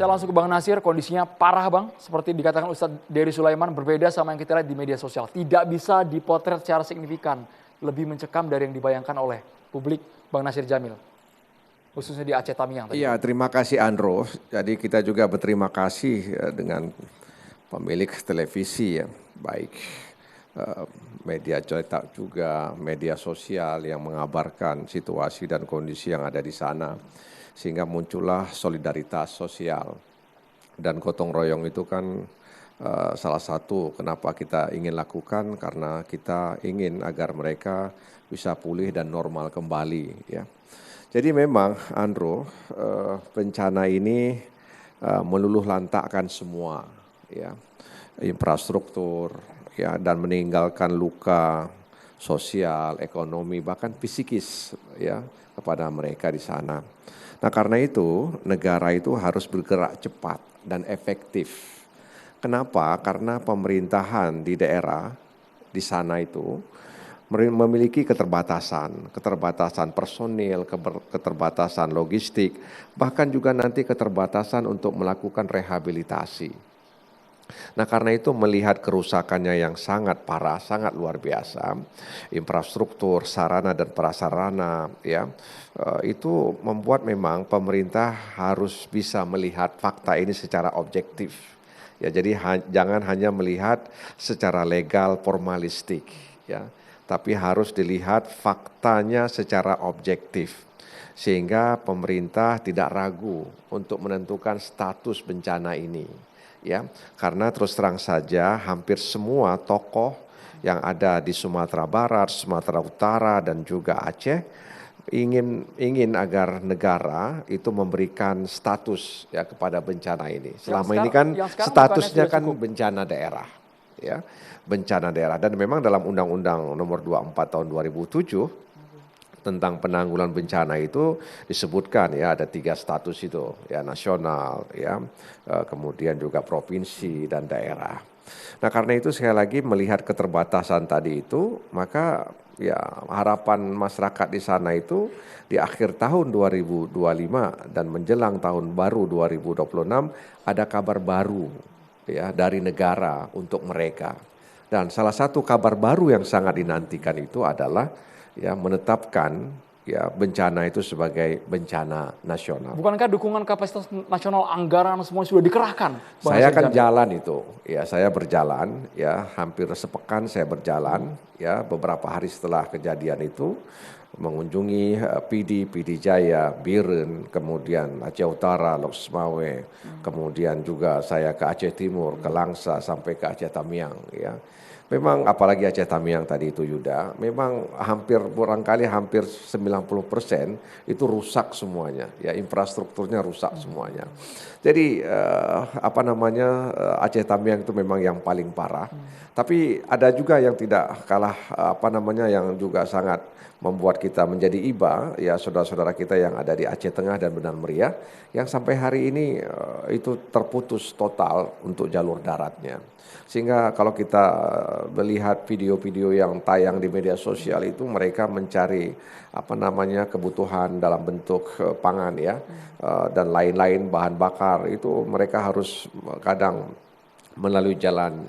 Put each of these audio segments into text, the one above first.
Saya langsung ke Bang Nasir, kondisinya parah Bang. Seperti dikatakan Ustadz Dery Sulaiman, berbeda sama yang kita lihat di media sosial. Tidak bisa dipotret secara signifikan. Lebih mencekam dari yang dibayangkan oleh publik, Bang Nasir Jamil. Khususnya di Aceh Tamiang tadi. Iya, terima kasih Andro. Jadi kita juga berterima kasih dengan pemilik televisi ya, baik media cetak juga, media sosial yang mengabarkan situasi dan kondisi yang ada di sana. Sehingga muncullah solidaritas sosial. Dan gotong royong itu kan salah satu kenapa kita ingin lakukan, karena kita ingin agar mereka bisa pulih dan normal kembali ya. Jadi memang Andro, bencana ini meluluh lantakkan semua ya, infrastruktur ya, dan meninggalkan luka sosial, ekonomi, bahkan psikis ya kepada mereka di sana. Nah karena itu negara itu harus bergerak cepat dan efektif. Kenapa? Karena pemerintahan di daerah di sana itu memiliki keterbatasan personil, keterbatasan logistik, bahkan juga nanti keterbatasan untuk melakukan rehabilitasi. Nah karena itu melihat kerusakannya yang sangat parah, sangat luar biasa, infrastruktur, sarana dan prasarana ya, itu membuat memang pemerintah harus bisa melihat fakta ini secara objektif. Ya jadi jangan hanya melihat secara legal formalistik ya, tapi harus dilihat faktanya secara objektif. Sehingga pemerintah tidak ragu untuk menentukan status bencana ini. Ya, karena terus terang saja hampir semua tokoh yang ada di Sumatera Barat, Sumatera Utara dan juga Aceh ingin agar negara itu memberikan status ya kepada bencana ini. Selama ini kan statusnya kan bencana daerah, ya, bencana daerah. Dan memang dalam Undang-Undang Nomor 24 Tahun 2007 tentang penanggulangan bencana itu disebutkan ya ada 3 status itu ya, nasional ya, kemudian juga provinsi dan daerah. Nah karena itu sekali lagi melihat keterbatasan tadi itu, maka ya harapan masyarakat di sana itu di akhir tahun 2025 dan menjelang tahun baru 2026 ada kabar baru ya dari negara untuk mereka. Dan salah satu kabar baru yang sangat dinantikan itu adalah ya menetapkan ya bencana itu sebagai bencana nasional. Bukankah dukungan kapasitas nasional, anggaran semua sudah dikerahkan? Saya akan jalan itu, ya saya berjalan, ya hampir sepekan saya berjalan, ya beberapa hari setelah kejadian itu mengunjungi PD Jaya, Biren, kemudian Aceh Utara, Lok Semawe, kemudian juga saya ke Aceh Timur, ke Langsa sampai ke Aceh Tamiang, ya. Memang apalagi Aceh Tamiang tadi itu Yuda, memang hampir 90% itu rusak semuanya, ya infrastrukturnya rusak semuanya. Jadi Aceh Tamiang itu memang yang paling parah. Tapi ada juga yang tidak kalah yang juga sangat membuat kita menjadi iba, ya saudara-saudara kita yang ada di Aceh Tengah dan Benang Meriah yang sampai hari ini itu terputus total untuk jalur daratnya. Sehingga kalau kita melihat video-video yang tayang di media sosial itu mereka mencari kebutuhan dalam bentuk pangan ya, dan lain-lain bahan bakar itu mereka harus kadang melalui jalan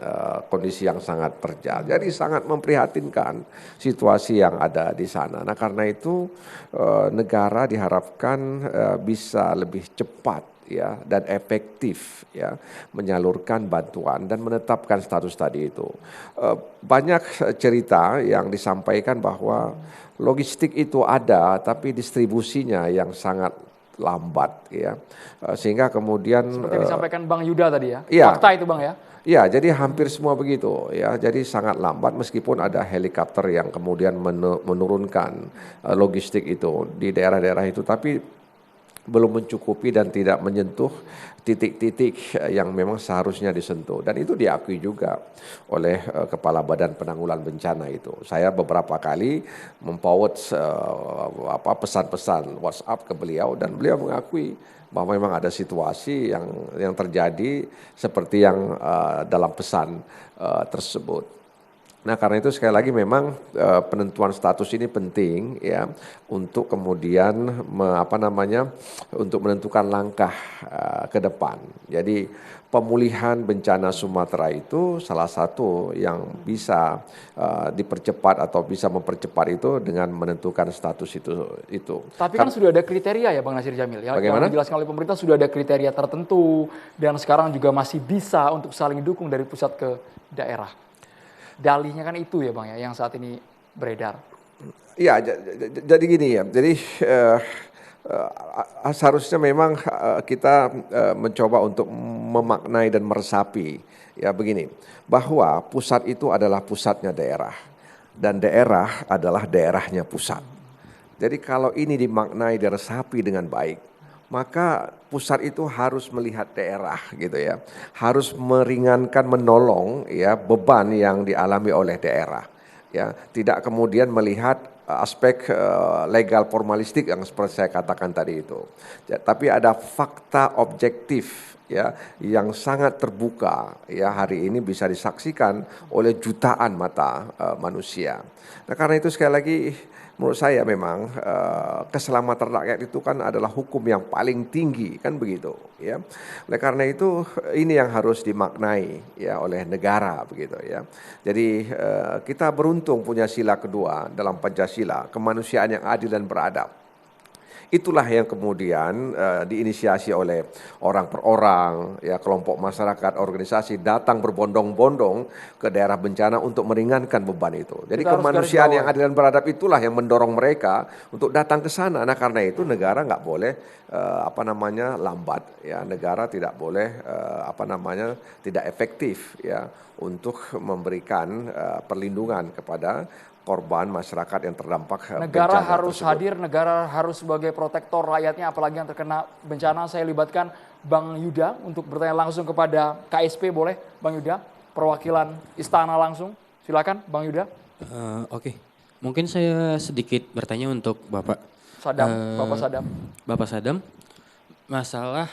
kondisi yang sangat terjal. Jadi sangat memprihatinkan situasi yang ada di sana. Nah karena itu negara diharapkan bisa lebih cepat ya dan efektif ya menyalurkan bantuan dan menetapkan status tadi itu. Banyak cerita yang disampaikan bahwa logistik itu ada tapi distribusinya yang sangat lambat ya, sehingga kemudian seperti yang disampaikan Bang Yuda tadi ya, fakta itu Bang ya. Ya, jadi hampir semua begitu ya. Jadi sangat lambat meskipun ada helikopter yang kemudian menurunkan logistik itu di daerah-daerah itu, tapi belum mencukupi dan tidak menyentuh titik-titik yang memang seharusnya disentuh. Dan itu diakui juga oleh Kepala Badan Penanggulangan Bencana itu. Saya beberapa kali memforward pesan-pesan WhatsApp ke beliau dan beliau mengakui bahwa memang ada situasi yang terjadi seperti yang dalam pesan tersebut. Nah, karena itu sekali lagi memang penentuan status ini penting ya untuk kemudian untuk menentukan langkah ke depan. Jadi pemulihan bencana Sumatera itu salah satu yang bisa dipercepat atau bisa mempercepat itu dengan menentukan status itu. Tapi kan sudah ada kriteria ya Bang Nasir Jamil ya, yang Bagaimana? dijelaskan oleh pemerintah sudah ada kriteria tertentu dan sekarang juga masih bisa untuk saling dukung dari pusat ke daerah. Dalihnya kan itu ya Bang ya yang saat ini beredar. Iya, jadi gini ya. Jadi seharusnya memang kita mencoba untuk memaknai dan meresapi ya begini, bahwa pusat itu adalah pusatnya daerah dan daerah adalah daerahnya pusat. Jadi kalau ini dimaknai dan resapi dengan baik, maka pusat itu harus melihat daerah gitu ya, harus meringankan, menolong ya beban yang dialami oleh daerah ya, tidak kemudian melihat aspek legal formalistik yang seperti saya katakan tadi itu. Ya, tapi ada fakta objektif ya yang sangat terbuka ya hari ini bisa disaksikan oleh jutaan mata manusia. Nah, karena itu sekali lagi menurut saya memang keselamatan rakyat itu kan adalah hukum yang paling tinggi kan begitu ya. Oleh karena itu ini yang harus dimaknai ya oleh negara begitu ya. Jadi kita beruntung punya sila kedua dalam Pancasila, kemanusiaan yang adil dan beradab. Itulah yang kemudian diinisiasi oleh orang per orang, ya kelompok masyarakat, organisasi datang berbondong-bondong ke daerah bencana untuk meringankan beban itu. Jadi kemanusiaan yang adil dan beradab itulah yang mendorong mereka untuk datang ke sana. Nah, karena itu negara nggak boleh lambat, ya negara tidak boleh tidak efektif ya untuk memberikan perlindungan kepada korban masyarakat yang terdampak negara bencana harus tersebut. hadir, negara harus sebagai protektor rakyatnya apalagi yang terkena bencana. Saya libatkan Bang Yuda untuk bertanya langsung kepada KSP, boleh Bang Yuda, perwakilan istana langsung, silakan Bang Yuda. Oke. Mungkin saya sedikit bertanya untuk Bapak Sadam, Bapak Sadam. Bapak Sadam, masalah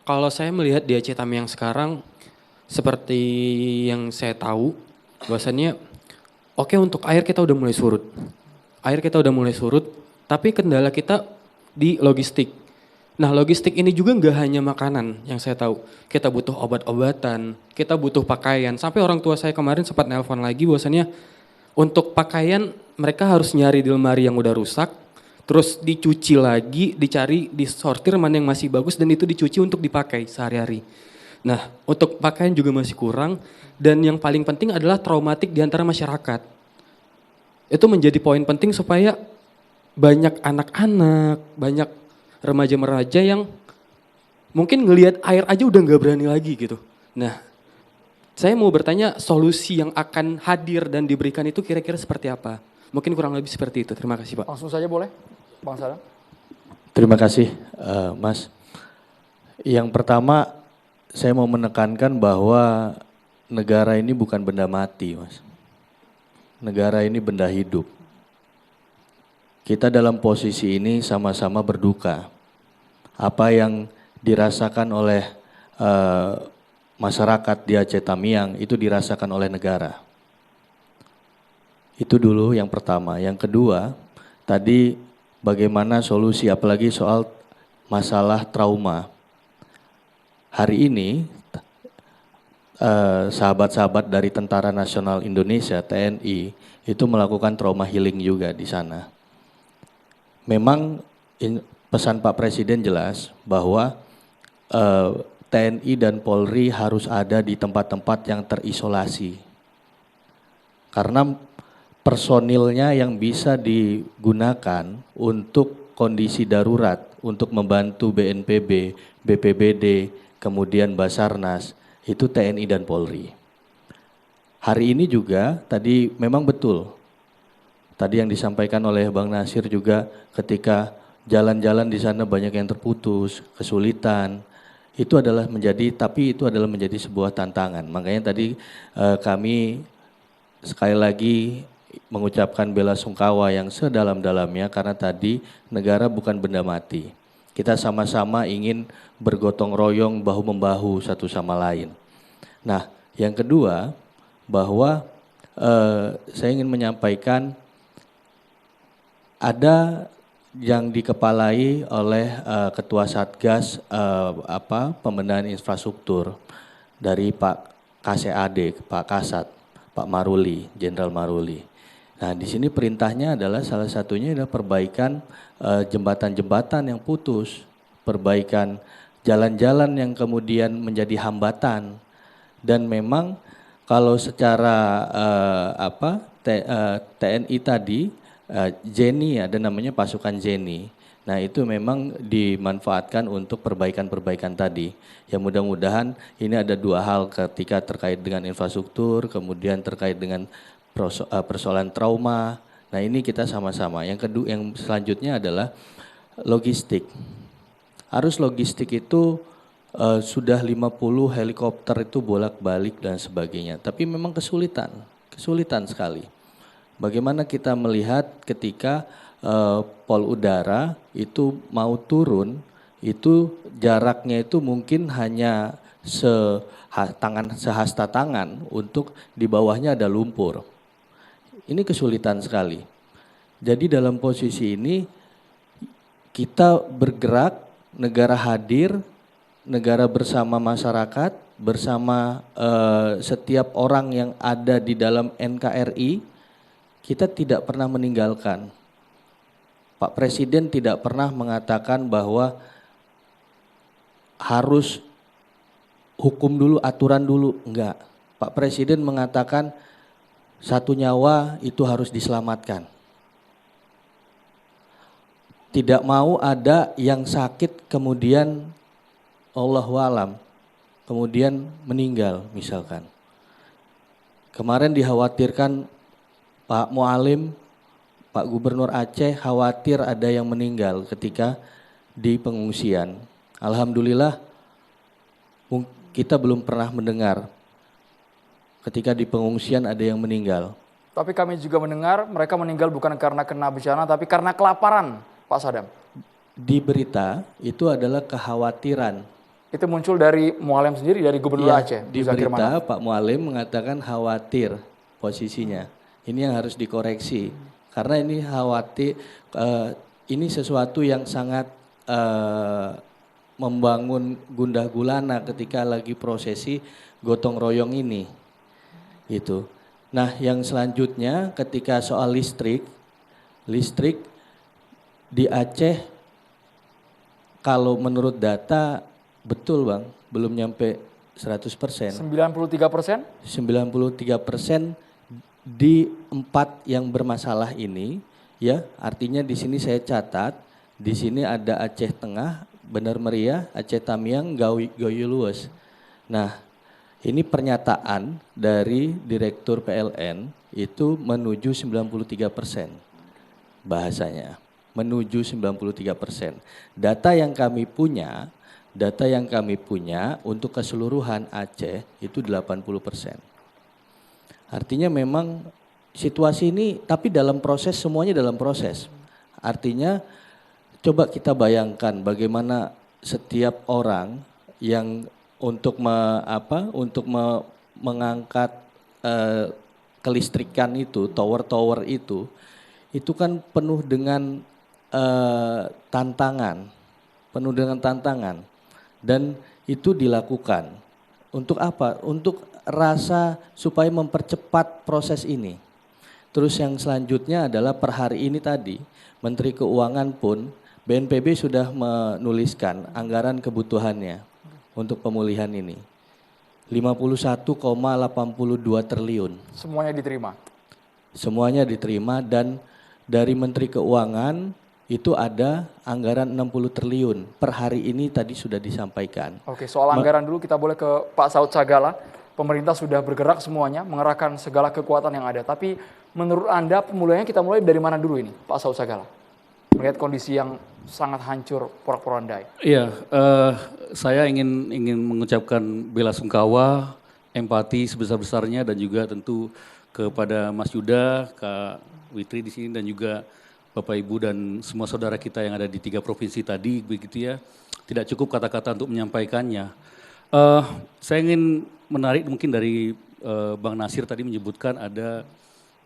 kalau saya melihat di Aceh Tamiang sekarang seperti yang saya tahu bahwasannya oke, untuk air kita udah mulai surut. Air kita udah mulai surut, tapi kendala kita di logistik. Nah, logistik ini juga nggak hanya makanan yang saya tahu. Kita butuh obat-obatan, kita butuh pakaian. Sampai orang tua saya kemarin sempat nelpon lagi bahwasannya untuk pakaian mereka harus nyari di lemari yang udah rusak, terus dicuci lagi, dicari, disortir mana yang masih bagus dan itu dicuci untuk dipakai sehari-hari. Nah, untuk pakaian juga masih kurang dan yang paling penting adalah traumatik di antara masyarakat. Itu menjadi poin penting supaya banyak anak-anak, banyak remaja-remaja yang mungkin ngelihat air aja udah nggak berani lagi gitu. Nah, saya mau bertanya solusi yang akan hadir dan diberikan itu kira-kira seperti apa? Mungkin kurang lebih seperti itu. Terima kasih, Pak. Langsung saja boleh, Bang Sadam. Terima kasih, Mas. Yang pertama, saya mau menekankan bahwa negara ini bukan benda mati, Mas. Negara ini benda hidup. Kita dalam posisi ini sama-sama berduka. Apa yang dirasakan oleh masyarakat di Aceh Tamiang itu dirasakan oleh negara. Itu dulu yang pertama. Yang kedua, tadi bagaimana solusi apalagi soal masalah trauma. Hari ini sahabat-sahabat dari Tentara Nasional Indonesia, TNI, itu melakukan trauma healing juga di sana. Memang pesan Pak Presiden jelas bahwa TNI dan Polri harus ada di tempat-tempat yang terisolasi. Karena personilnya yang bisa digunakan untuk kondisi darurat, untuk membantu BNPB, BPBD, kemudian Basarnas, itu TNI dan Polri. Hari ini juga tadi memang betul, tadi yang disampaikan oleh Bang Nasir juga ketika jalan-jalan di sana banyak yang terputus, kesulitan, itu adalah menjadi sebuah tantangan. Makanya tadi kami sekali lagi mengucapkan bela sungkawa yang sedalam-dalamnya karena tadi negara bukan benda mati. Kita sama-sama ingin bergotong royong bahu-membahu satu sama lain. Nah, yang kedua bahwa saya ingin menyampaikan ada yang dikepalai oleh Ketua Satgas Pembenahan Infrastruktur dari Pak KCAD, Pak Kasat, Pak Maruli, Jenderal Maruli. Nah, di sini perintahnya adalah salah satunya adalah perbaikan jembatan-jembatan yang putus, perbaikan jalan-jalan yang kemudian menjadi hambatan. Dan memang kalau secara TNI tadi, Jenny, ada namanya pasukan Jenny. Nah, itu memang dimanfaatkan untuk perbaikan-perbaikan tadi. Ya, mudah-mudahan ini ada dua hal ketika terkait dengan infrastruktur, kemudian terkait dengan persoalan trauma. Nah, ini kita sama-sama. Yang kedua, yang selanjutnya adalah logistik. Arus logistik itu sudah 50 helikopter itu bolak-balik dan sebagainya. Tapi memang kesulitan sekali. Bagaimana kita melihat ketika pol udara itu mau turun, itu jaraknya itu mungkin hanya sehasta tangan, untuk di bawahnya ada lumpur. Ini kesulitan sekali. Jadi dalam posisi ini kita bergerak, negara hadir, negara bersama masyarakat, bersama setiap orang yang ada di dalam NKRI. Kita tidak pernah meninggalkan. Pak Presiden tidak pernah mengatakan bahwa harus hukum dulu, aturan dulu, enggak. Pak Presiden mengatakan satu nyawa itu harus diselamatkan. Tidak mau ada yang sakit kemudian Allahu a'lam, kemudian meninggal misalkan. Kemarin dikhawatirkan Pak Mualim, Pak Gubernur Aceh khawatir ada yang meninggal ketika di pengungsian. Alhamdulillah kita belum pernah mendengar ketika di pengungsian ada yang meninggal. Tapi kami juga mendengar mereka meninggal bukan karena kena bencana, tapi karena kelaparan, Pak Sadam. Di berita itu adalah kekhawatiran. Itu muncul dari Mualim sendiri, dari Gubernur Ya, Aceh. di berita Pak Mualim mengatakan khawatir posisinya. Ini yang harus dikoreksi. Karena ini khawatir, ini sesuatu yang sangat membangun gundah gulana ketika lagi prosesi gotong royong ini. Gitu. Nah, yang selanjutnya ketika soal listrik di Aceh kalau menurut data betul Bang, belum nyampe 100%. 93%? 93% di 4 yang bermasalah ini, ya, artinya di sini saya catat, di sini ada Aceh Tengah, Benar Meriah, Aceh Tamiang, Gayo Lues. Nah, ini pernyataan dari Direktur PLN itu menuju 93% bahasanya, menuju 93%. Data yang kami punya untuk keseluruhan Aceh itu 80%. Artinya memang situasi ini, tapi dalam proses, semuanya dalam proses. Artinya coba kita bayangkan bagaimana setiap orang yang untuk mengangkat kelistrikan itu, tower-tower itu kan penuh dengan tantangan, dan itu dilakukan. Untuk apa? Untuk rasa supaya mempercepat proses ini. Terus yang selanjutnya adalah per hari ini tadi, Menteri Keuangan pun, BNPB sudah menuliskan anggaran kebutuhannya untuk pemulihan ini. 51,82 triliun. Semuanya diterima? Semuanya diterima, dan dari Menteri Keuangan itu ada anggaran 60 triliun. Per hari ini tadi sudah disampaikan. Oke, soal anggaran dulu kita boleh ke Pak Saud Sagala. Pemerintah sudah bergerak semuanya, mengerahkan segala kekuatan yang ada. Tapi menurut Anda pemulihannya kita mulai dari mana dulu ini, Pak Saud Sagala? Melihat kondisi yang sangat hancur, porak-porandai. Iya, saya ingin mengucapkan bela sungkawa, empati sebesar-besarnya, dan juga tentu kepada Mas Yuda, Kak Witri di sini, dan juga Bapak Ibu dan semua saudara kita yang ada di 3 provinsi tadi, begitu ya. Tidak cukup kata-kata untuk menyampaikannya. Saya ingin menarik mungkin dari Bang Nasir tadi menyebutkan ada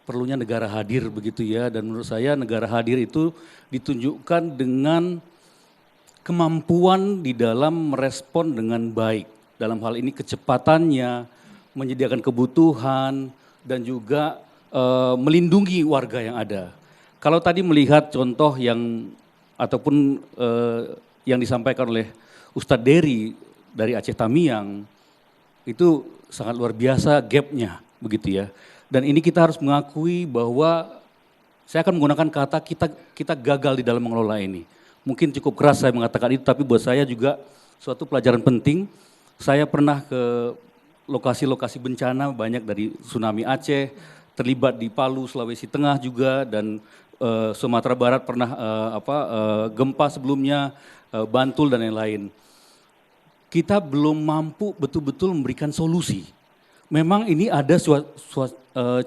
perlunya negara hadir begitu ya, dan menurut saya negara hadir itu ditunjukkan dengan kemampuan di dalam merespon dengan baik. Dalam hal ini kecepatannya, menyediakan kebutuhan, dan juga melindungi warga yang ada. Kalau tadi melihat contoh yang ataupun yang disampaikan oleh Ustadz Dery dari Aceh Tamiang, itu sangat luar biasa gapnya begitu ya. Dan ini kita harus mengakui bahwa saya akan menggunakan kata kita gagal di dalam mengelola ini. Mungkin cukup keras saya mengatakan itu, tapi buat saya juga suatu pelajaran penting. Saya pernah ke lokasi-lokasi bencana banyak dari tsunami Aceh, terlibat di Palu, Sulawesi Tengah juga, dan Sumatera Barat pernah gempa sebelumnya, Bantul dan lain-lain. Kita belum mampu betul-betul memberikan solusi. Memang ini ada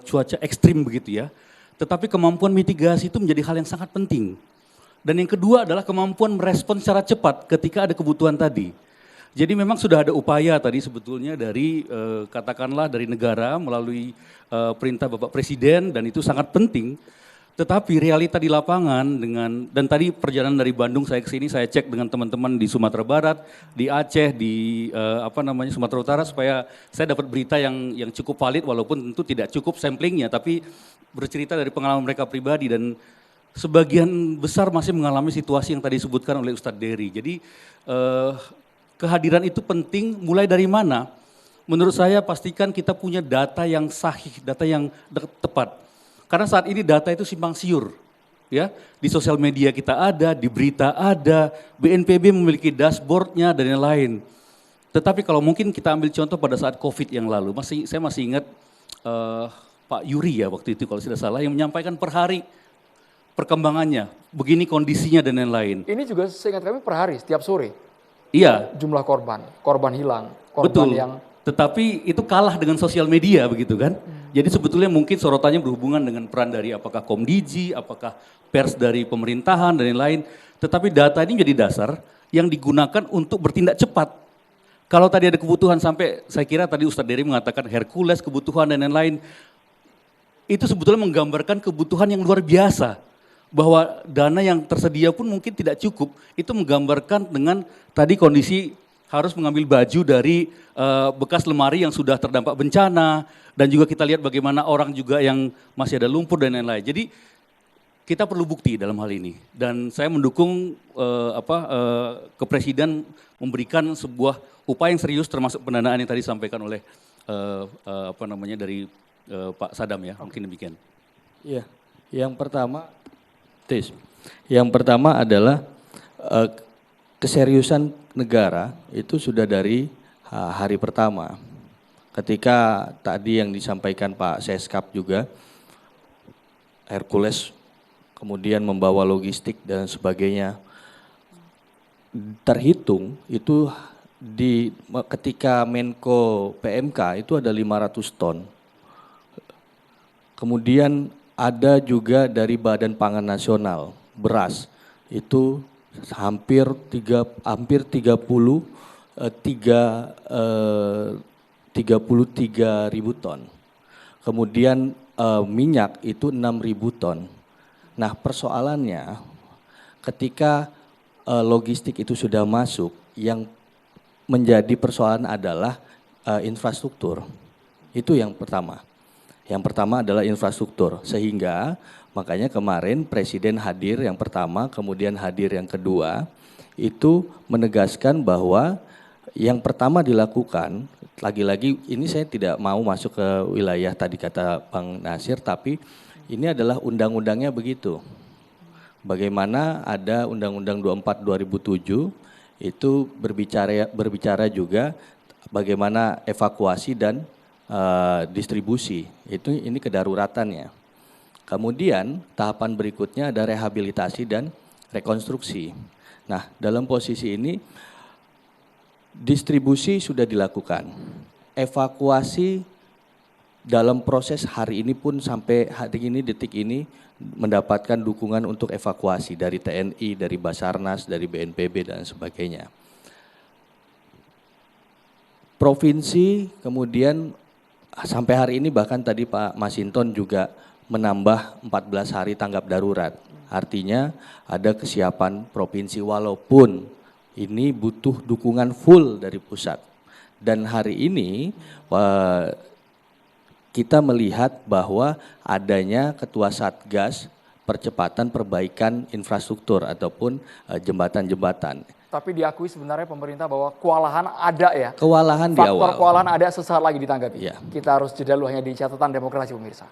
cuaca ekstrim begitu ya, tetapi kemampuan mitigasi itu menjadi hal yang sangat penting. Dan yang kedua adalah kemampuan merespon secara cepat ketika ada kebutuhan tadi. Jadi memang sudah ada upaya tadi sebetulnya dari katakanlah dari negara melalui perintah Bapak Presiden, dan itu sangat penting. Tetapi realita di lapangan dan tadi perjalanan dari Bandung saya ke sini, saya cek dengan teman-teman di Sumatera Barat, di Aceh, di Sumatera Utara, supaya saya dapat berita yang cukup valid, walaupun tentu tidak cukup samplingnya, tapi bercerita dari pengalaman mereka pribadi, dan sebagian besar masih mengalami situasi yang tadi disebutkan oleh Ustadz Dery. Jadi kehadiran itu penting. Mulai dari mana? Menurut saya pastikan kita punya data yang sahih, data yang tepat. Karena saat ini data itu simpang siur, ya, di sosial media kita ada, di berita ada, BNPB memiliki dashboardnya dan yang lain. Tetapi kalau mungkin kita ambil contoh pada saat COVID yang lalu, saya masih ingat Pak Yuri ya waktu itu kalau tidak salah, yang menyampaikan per hari perkembangannya, begini kondisinya dan lain-lain. Ini juga seingat kami per hari, setiap sore. Iya. Jumlah korban hilang, korban Betul. yang... Tetapi itu kalah dengan sosial media begitu kan. Jadi sebetulnya mungkin sorotannya berhubungan dengan peran dari apakah Komdiji, apakah pers dari pemerintahan dan lain-lain. Tetapi data ini menjadi dasar yang digunakan untuk bertindak cepat. Kalau tadi ada kebutuhan sampai, saya kira tadi Ustadz Dery mengatakan Hercules, kebutuhan dan lain-lain. Itu sebetulnya menggambarkan kebutuhan yang luar biasa. Bahwa dana yang tersedia pun mungkin tidak cukup. Itu menggambarkan dengan tadi kondisi harus mengambil baju dari bekas lemari yang sudah terdampak bencana, dan juga kita lihat bagaimana orang juga yang masih ada lumpur dan lain-lain. Jadi kita perlu bukti dalam hal ini, dan saya mendukung Kepresiden memberikan sebuah upaya yang serius, termasuk pendanaan yang tadi disampaikan oleh dari Pak Sadam ya, mungkin demikian. Iya, yang pertama adalah keseriusan negara itu sudah dari hari pertama. Ketika tadi yang disampaikan Pak Seskap juga, Hercules kemudian membawa logistik dan sebagainya, terhitung itu ketika Menko PMK itu ada 500 ton. Kemudian ada juga dari Badan Pangan Nasional, beras, itu hampir 33.000 ton. Kemudian minyak itu 6.000 ton. Nah persoalannya ketika logistik itu sudah masuk, yang menjadi persoalan adalah infrastruktur. Itu yang pertama. Yang pertama adalah infrastruktur, sehingga makanya kemarin Presiden hadir yang pertama, kemudian hadir yang kedua, itu menegaskan bahwa yang pertama dilakukan, lagi-lagi ini saya tidak mau masuk ke wilayah tadi kata Bang Nasir, tapi ini adalah undang-undangnya begitu. Bagaimana ada Undang-Undang 24 2007 itu berbicara juga bagaimana evakuasi dan distribusi, ini kedaruratannya. Kemudian tahapan berikutnya ada rehabilitasi dan rekonstruksi. Nah dalam posisi ini distribusi sudah dilakukan, evakuasi dalam proses hari ini pun sampai hari ini detik ini mendapatkan dukungan untuk evakuasi dari TNI, dari Basarnas, dari BNPB dan sebagainya. Provinsi kemudian sampai hari ini bahkan tadi Pak Masinton juga menambah 14 hari tanggap darurat. Artinya ada kesiapan provinsi walaupun ini butuh dukungan full dari pusat. Dan hari ini kita melihat bahwa adanya Ketua Satgas percepatan perbaikan infrastruktur ataupun jembatan-jembatan. Tapi diakui sebenarnya pemerintah bahwa kewalahan ada ya. Kewalahan di Faktor awal. kewalahan ada sesaat lagi ditanggapi. Iya. Kita harus jeda dulu hanya di catatan demokrasi pemirsa.